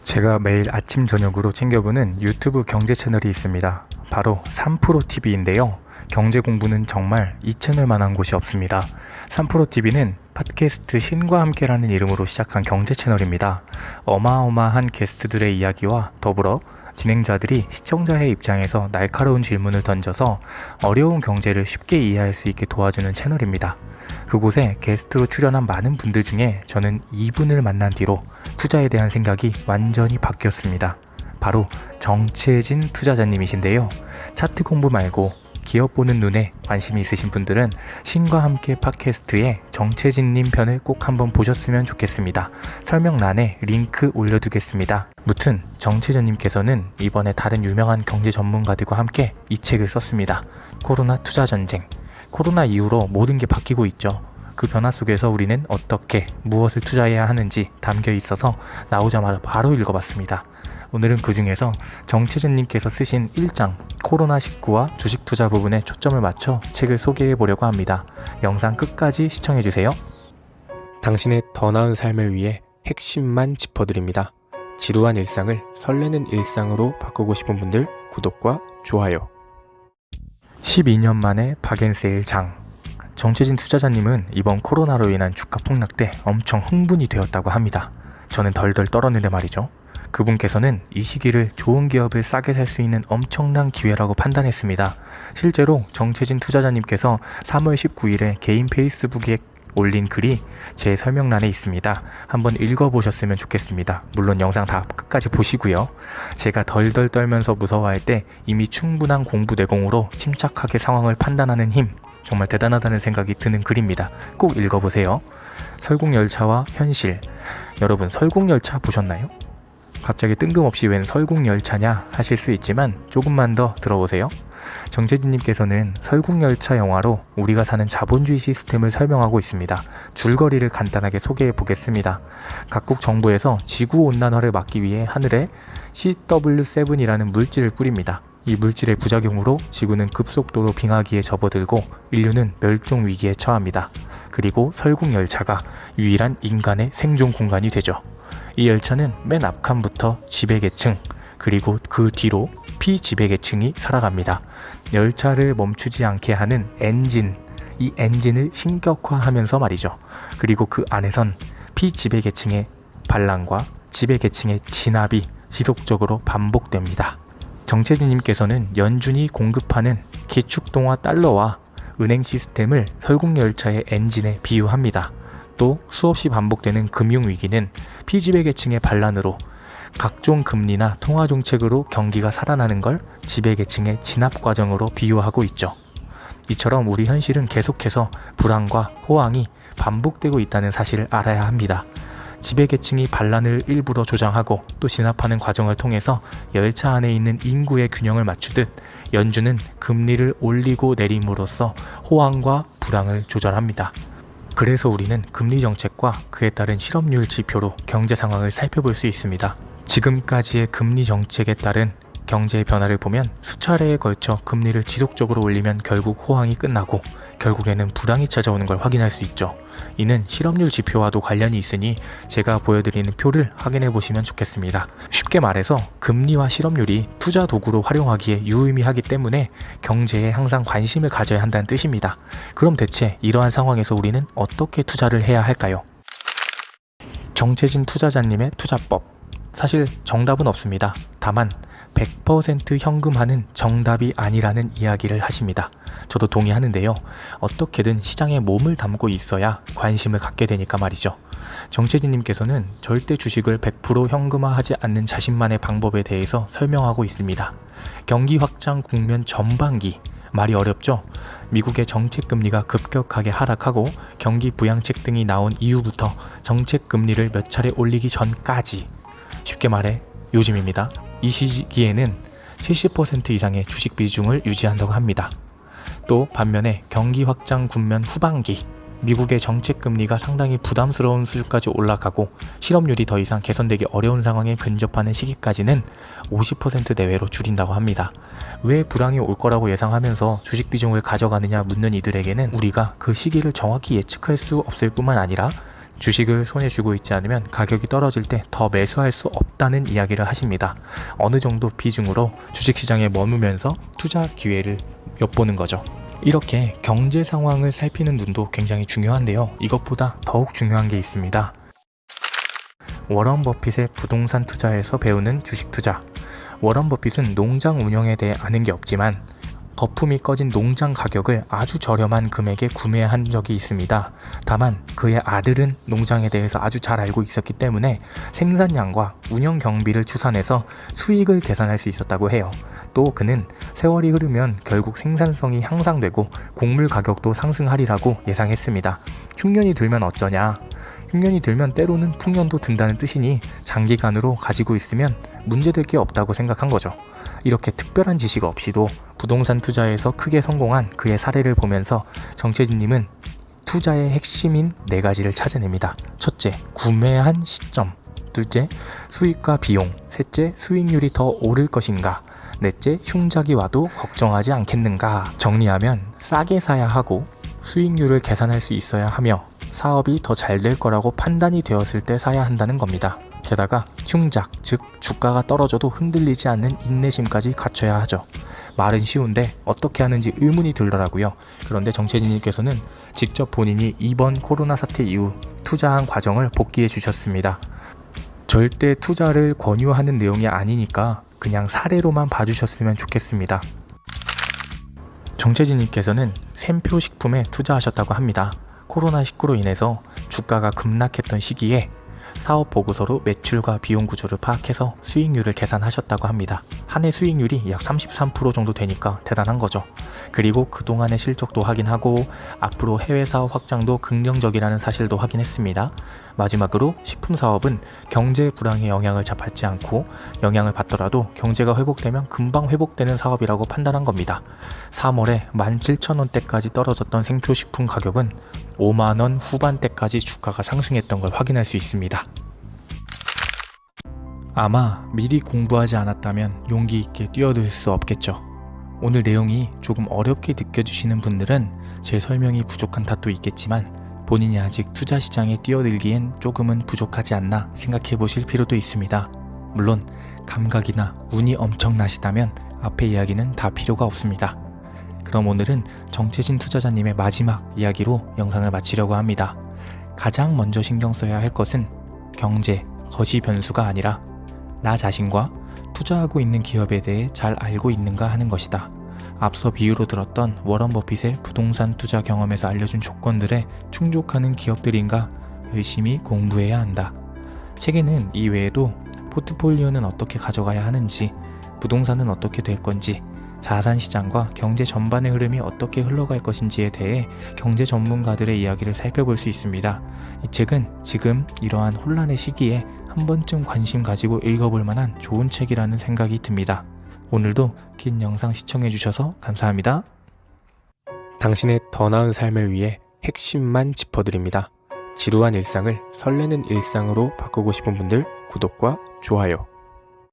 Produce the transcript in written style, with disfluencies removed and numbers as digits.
제가 매일 아침 저녁으로 챙겨보는 유튜브 경제 채널이 있습니다. 바로 3프로TV인데요. 경제 공부는 정말 이 채널만한 곳이 없습니다. 3프로TV는 팟캐스트 신과 함께라는 이름으로 시작한 경제 채널입니다. 어마어마한 게스트들의 이야기와 더불어 진행자들이 시청자의 입장에서 날카로운 질문을 던져서 어려운 경제를 쉽게 이해할 수 있게 도와주는 채널입니다. 그곳에 게스트로 출연한 많은 분들 중에 저는 이분을 만난 뒤로 투자에 대한 생각이 완전히 바뀌었습니다. 바로 정채진 투자자님이신데요. 차트 공부 말고 기업 보는 눈에 관심이 있으신 분들은 신과 함께 팟캐스트에 정채진님 편을 꼭 한번 보셨으면 좋겠습니다. 설명란에 링크 올려두겠습니다. 무튼 정채진님께서는 이번에 다른 유명한 경제 전문가들과 함께 이 책을 썼습니다. 코로나 투자 전쟁. 코로나 이후로 모든 게 바뀌고 있죠. 그 변화 속에서 우리는 어떻게 무엇을 투자해야 하는지 담겨 있어서 나오자마자 바로 읽어봤습니다. 오늘은 그 중에서 정채진님께서 쓰신 1장 코로나19와 주식 투자 부분에 초점을 맞춰 책을 소개해 보려고 합니다. 영상 끝까지 시청해주세요. 당신의 더 나은 삶을 위해 핵심만 짚어드립니다. 지루한 일상을 설레는 일상으로 바꾸고 싶은 분들 구독과 좋아요. 12년 만에 박앤세일 장. 정채진 투자자님은 이번 코로나로 인한 주가 폭락 때 엄청 흥분이 되었다고 합니다. 저는 덜덜 떨었는데 말이죠. 그분께서는 이 시기를 좋은 기업을 싸게 살 수 있는 엄청난 기회라고 판단했습니다. 실제로 정채진 투자자님께서 3월 19일에 개인 페이스북에 올린 글이 제 설명란에 있습니다. 한번 읽어보셨으면 좋겠습니다. 물론 영상 다 끝까지 보시고요. 제가 덜덜 떨면서 무서워할 때 이미 충분한 공부 내공으로 침착하게 상황을 판단하는 힘, 정말 대단하다는 생각이 드는 글입니다. 꼭 읽어보세요. 설국열차와 현실. 여러분, 설국열차 보셨나요? 갑자기 뜬금없이 웬 설국열차냐 하실 수 있지만 조금만 더 들어보세요. 정채진님께서는 설국열차 영화로 우리가 사는 자본주의 시스템을 설명하고 있습니다. 줄거리를 간단하게 소개해 보겠습니다. 각국 정부에서 지구온난화를 막기 위해 하늘에 CW7이라는 물질을 뿌립니다. 이 물질의 부작용으로 지구는 급속도로 빙하기에 접어들고 인류는 멸종 위기에 처합니다. 그리고 설국열차가 유일한 인간의 생존 공간이 되죠. 이 열차는 맨 앞칸부터 지배계층, 그리고 그 뒤로 피지배계층이 살아갑니다. 열차를 멈추지 않게 하는 엔진, 이 엔진을 신격화하면서 말이죠. 그리고 그 안에선 피지배계층의 반란과 지배계층의 진압이 지속적으로 반복됩니다. 정채진님께서는 연준이 공급하는 기축통화 달러와 은행 시스템을 설국열차의 엔진에 비유합니다. 또 수없이 반복되는 금융위기는 피지배계층의 반란으로 각종 금리나 통화정책으로 경기가 살아나는 걸 지배계층의 진압 과정으로 비유하고 있죠. 이처럼 우리 현실은 계속해서 불안과 호황이 반복되고 있다는 사실을 알아야 합니다. 지배계층이 반란을 일부러 조장하고 또 진압하는 과정을 통해서 열차 안에 있는 인구의 균형을 맞추듯 연준은 금리를 올리고 내림으로써 호황과 불황을 조절합니다. 그래서 우리는 금리 정책과 그에 따른 실업률 지표로 경제 상황을 살펴볼 수 있습니다. 지금까지의 금리 정책에 따른 경제의 변화를 보면 수차례에 걸쳐 금리를 지속적으로 올리면 결국 호황이 끝나고 결국에는 불황이 찾아오는 걸 확인할 수 있죠. 이는 실업률 지표와도 관련이 있으니 제가 보여드리는 표를 확인해 보시면 좋겠습니다. 쉽게 말해서 금리와 실업률이 투자 도구로 활용하기에 유의미하기 때문에 경제에 항상 관심을 가져야 한다는 뜻입니다. 그럼 대체 이러한 상황에서 우리는 어떻게 투자를 해야 할까요? 정채진 투자자님의 투자법. 사실 정답은 없습니다. 다만 100% 현금화는 정답이 아니라는 이야기를 하십니다. 저도 동의하는데요. 어떻게든 시장에 몸을 담고 있어야 관심을 갖게 되니까 말이죠. 정채진님께서는 절대 주식을 100% 현금화하지 않는 자신만의 방법에 대해서 설명하고 있습니다. 경기 확장 국면 전반기, 말이 어렵죠? 미국의 정책금리가 급격하게 하락하고 경기 부양책 등이 나온 이후부터 정책금리를 몇 차례 올리기 전까지, 쉽게 말해 요즘입니다. 이 시기에는 70% 이상의 주식 비중을 유지한다고 합니다. 또 반면에 경기 확장 국면 후반기, 미국의 정책금리가 상당히 부담스러운 수준까지 올라가고 실업률이 더 이상 개선되기 어려운 상황에 근접하는 시기까지는 50% 내외로 줄인다고 합니다. 왜 불황이 올 거라고 예상하면서 주식 비중을 가져가느냐 묻는 이들에게는 우리가 그 시기를 정확히 예측할 수 없을 뿐만 아니라 주식을 손에 쥐고 있지 않으면 가격이 떨어질 때 더 매수할 수 없다는 이야기를 하십니다. 어느 정도 비중으로 주식시장에 머무면서 투자 기회를 엿보는 거죠. 이렇게 경제 상황을 살피는 눈도 굉장히 중요한데요. 이것보다 더욱 중요한 게 있습니다. 워런 버핏의 부동산 투자에서 배우는 주식 투자. 워런 버핏은 농장 운영에 대해 아는 게 없지만 거품이 꺼진 농장 가격을 아주 저렴한 금액에 구매한 적이 있습니다. 다만 그의 아들은 농장에 대해서 아주 잘 알고 있었기 때문에 생산량과 운영 경비를 추산해서 수익을 계산할 수 있었다고 해요. 또 그는 세월이 흐르면 결국 생산성이 향상되고 곡물 가격도 상승하리라고 예상했습니다. 흉년이 들면 어쩌냐? 흉년이 들면 때로는 풍년도 든다는 뜻이니 장기간으로 가지고 있으면 문제될 게 없다고 생각한 거죠. 이렇게 특별한 지식 없이도 부동산 투자에서 크게 성공한 그의 사례를 보면서 정채진님은 투자의 핵심인 4가지를 찾아냅니다. 첫째, 구매한 시점. 둘째, 수익과 비용. 셋째, 수익률이 더 오를 것인가. 넷째, 흉작이 와도 걱정하지 않겠는가. 정리하면 싸게 사야 하고 수익률을 계산할 수 있어야 하며 사업이 더 잘 될 거라고 판단이 되었을 때 사야 한다는 겁니다. 게다가 흉작, 즉 주가가 떨어져도 흔들리지 않는 인내심까지 갖춰야 하죠. 말은 쉬운데 어떻게 하는지 의문이 들더라고요. 그런데 정채진님께서는 직접 본인이 이번 코로나 사태 이후 투자한 과정을 복기해 주셨습니다. 절대 투자를 권유하는 내용이 아니니까 그냥 사례로만 봐주셨으면 좋겠습니다. 정채진님께서는 샘표 식품에 투자하셨다고 합니다. 코로나19로 인해서 주가가 급락했던 시기에 사업 보고서로 매출과 비용 구조를 파악해서 수익률을 계산하셨다고 합니다. 한 해 수익률이 약 33% 정도 되니까 대단한 거죠. 그리고 그동안의 실적도 확인하고 앞으로 해외 사업 확장도 긍정적이라는 사실도 확인했습니다. 마지막으로 식품 사업은 경제 불황의 영향을 잘 받지 않고 영향을 받더라도 경제가 회복되면 금방 회복되는 사업이라고 판단한 겁니다. 3월에 17,000원대까지 떨어졌던 생표식품 가격은 5만원 후반대까지 주가가 상승했던 걸 확인할 수 있습니다. 아마 미리 공부하지 않았다면 용기 있게 뛰어들 수 없겠죠. 오늘 내용이 조금 어렵게 느껴지시는 분들은 제 설명이 부족한 탓도 있겠지만 본인이 아직 투자 시장에 뛰어들기엔 조금은 부족하지 않나 생각해 보실 필요도 있습니다. 물론 감각이나 운이 엄청나시다면 앞에 이야기는 다 필요가 없습니다. 그럼 오늘은 정채진 투자자님의 마지막 이야기로 영상을 마치려고 합니다. 가장 먼저 신경 써야 할 것은 경제, 거시 변수가 아니라 나 자신과 투자하고 있는 기업에 대해 잘 알고 있는가 하는 것이다. 앞서 비유로 들었던 워런 버핏의 부동산 투자 경험에서 알려준 조건들에 충족하는 기업들인가 열심히 공부해야 한다. 책에는 이 외에도 포트폴리오는 어떻게 가져가야 하는지, 부동산은 어떻게 될 건지, 자산시장과 경제 전반의 흐름이 어떻게 흘러갈 것인지에 대해 경제 전문가들의 이야기를 살펴볼 수 있습니다. 이 책은 지금 이러한 혼란의 시기에 한 번쯤 관심 가지고 읽어볼 만한 좋은 책이라는 생각이 듭니다. 오늘도 긴 영상 시청해주셔서 감사합니다. 당신의 더 나은 삶을 위해 핵심만 짚어드립니다. 지루한 일상을 설레는 일상으로 바꾸고 싶은 분들 구독과 좋아요